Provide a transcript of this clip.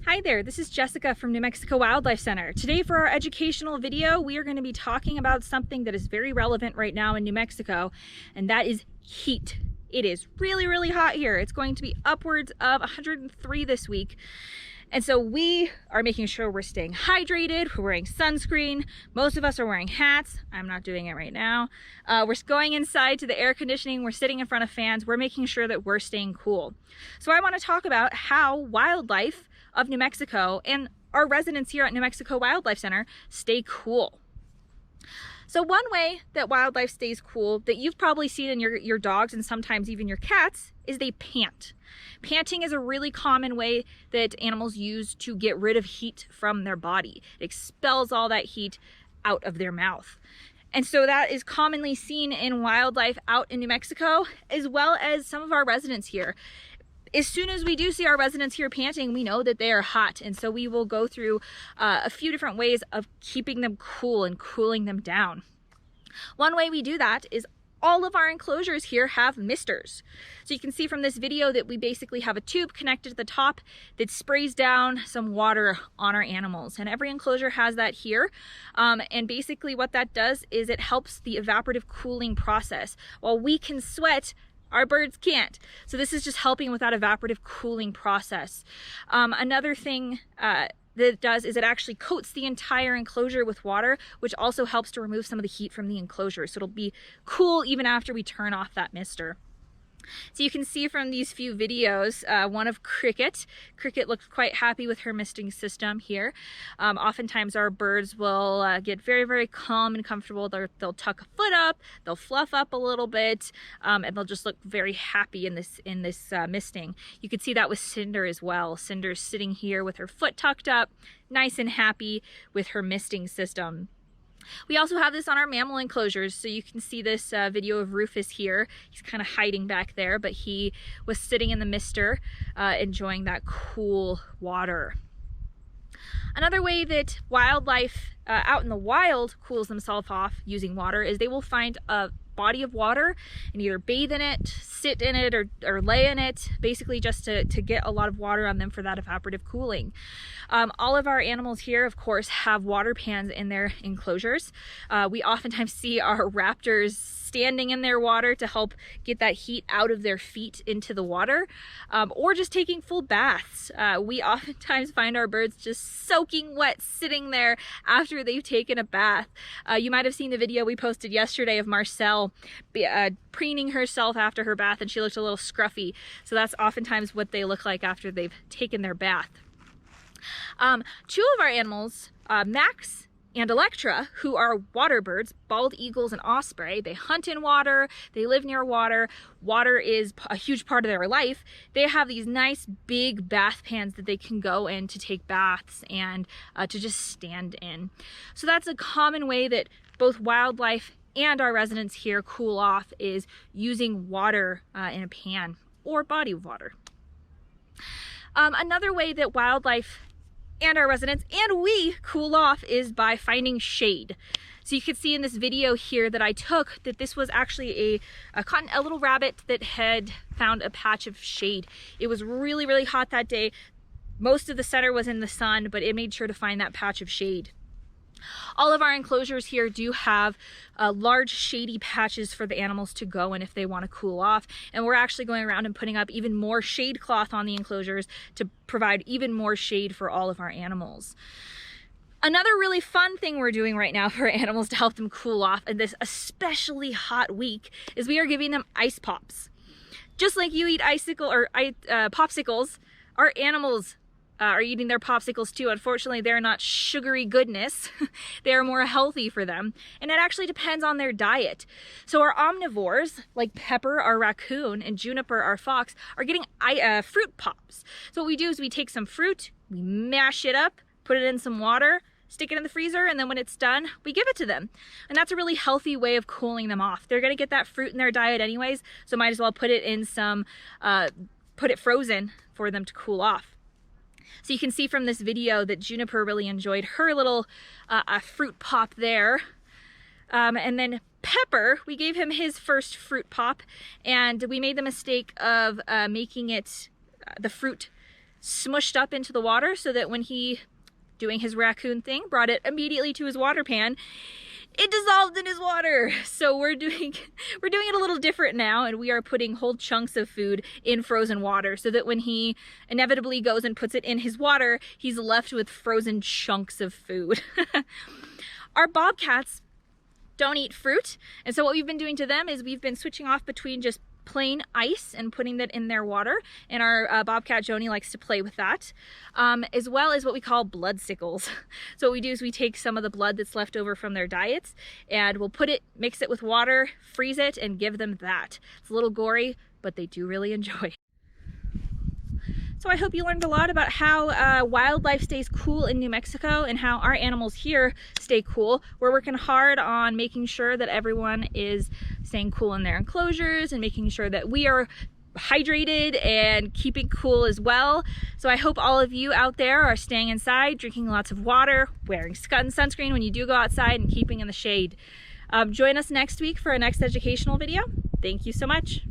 Hi there, this is Jessica from New Mexico Wildlife Center. Today for our educational video, we are going to be talking about something that is very relevant right now in New Mexico, and that is heat. It is really hot here. It's going to be upwards of 103 this week. And so we are making sure we're staying hydrated, we're wearing sunscreen, most of us are wearing hats. I'm not doing it right now. We're going inside to the air conditioning, we're sitting in front of fans, we're making sure that we're staying cool. So I want to talk about how wildlife of New Mexico and our residents here at New Mexico Wildlife Center stay cool. So one way that wildlife stays cool that you've probably seen in your dogs and sometimes even your cats is they pant. Panting is a really common way that animals use to get rid of heat from their body. It expels all that heat out of their mouth. And so that is commonly seen in wildlife out in New Mexico, as well as some of our residents here. As soon as we do see our residents here panting, we know that they are hot. And so we will go through a few different ways of keeping them cool and cooling them down. One way we do that is all of our enclosures here have misters. So you can see from this video that we basically have a tube connected to the top that sprays down some water on our animals. And every enclosure has that here. And basically what that does is it helps the evaporative cooling process. While we can sweat, our birds can't. So this is just helping with that evaporative cooling process. Another thing that it does is it actually coats the entire enclosure with water, which also helps to remove some of the heat from the enclosure. So it'll be cool even after we turn off that mister. So you can see from these few videos, one of Cricket. Cricket looks quite happy with her misting system here. Oftentimes our birds will get very calm and comfortable. They'll tuck a foot up, they'll fluff up a little bit, and they'll just look very happy in this misting. You can see that with Cinder as well. Cinder's sitting here with her foot tucked up, nice and happy with her misting system. We also have this on our mammal enclosures, so you can see this video of Rufus here. He's kind of hiding back there, but he was sitting in the mister enjoying that cool water. Another way that wildlife out in the wild cools themselves off using water is they will find a body of water and either bathe in it, sit in it, or lay in it, basically just to get a lot of water on them for that evaporative cooling. All of our animals here, of course, have water pans in their enclosures. We oftentimes see our raptors standing in their water to help get that heat out of their feet into the water, or just taking full baths. We oftentimes find our birds just soaking wet sitting there after they've taken a bath. You might have seen the video we posted yesterday of Marcel preening herself after her bath, and she looked a little scruffy. So that's oftentimes what they look like after they've taken their bath. Two of our animals, Max and Electra, who are water birds, bald eagles and osprey, they hunt in water, they live near water. Water is a huge part of their life. They have these nice big bath pans that they can go in to take baths and to just stand in. So that's a common way that both wildlife and our residents here cool off, is using water in a pan or body of water. Another way that wildlife and our residents and we cool off is by finding shade. So you can see in this video here that I took that this was actually a little rabbit that had found a patch of shade. It was really hot that day. Most of the center was in the sun, but it made sure to find that patch of shade. All of our enclosures here do have large shady patches for the animals to go in if they want to cool off, and we're actually going around and putting up even more shade cloth on the enclosures to provide even more shade for all of our animals. Another really fun thing we're doing right now for animals to help them cool off in this especially hot week is we are giving them ice pops. Just like you eat popsicles, our animals are eating their popsicles too. Unfortunately, they're not sugary goodness. They are more healthy for them, and it actually depends on their diet. So our omnivores, like Pepper, our raccoon, and Juniper, our fox, are getting fruit pops. So what we do is we take some fruit, we mash it up, put it in some water, stick it in the freezer, and then when it's done, we give it to them. And that's a really healthy way of cooling them off. They're gonna get that fruit in their diet anyways, so might as well put it in put it frozen for them to cool off. So you can see from this video that Juniper really enjoyed her little fruit pop there. And then Pepper, we gave him his first fruit pop, and we made the mistake of making it the fruit smushed up into the water so that when he, doing his raccoon thing, brought it immediately to his water pan, it dissolved in his water. So we're doing it a little different now, and we are putting whole chunks of food in frozen water so that when he inevitably goes and puts it in his water, he's left with frozen chunks of food. Our bobcats don't eat fruit, and so what we've been doing to them is we've been switching off between just plain ice and putting that in their water, and our bobcat Joni likes to play with that, as well as what we call blood sickles. So what we do is we take some of the blood that's left over from their diets and we'll mix it with water, freeze it, and give them that. It's a little gory, but they do really enjoy. So I hope you learned a lot about how wildlife stays cool in New Mexico and how our animals here stay cool. We're working hard on making sure that everyone is staying cool in their enclosures and making sure that we are hydrated and keeping cool as well. So I hope all of you out there are staying inside, drinking lots of water, wearing sunscreen when you do go outside, and keeping in the shade. Join us next week for our next educational video. Thank you so much.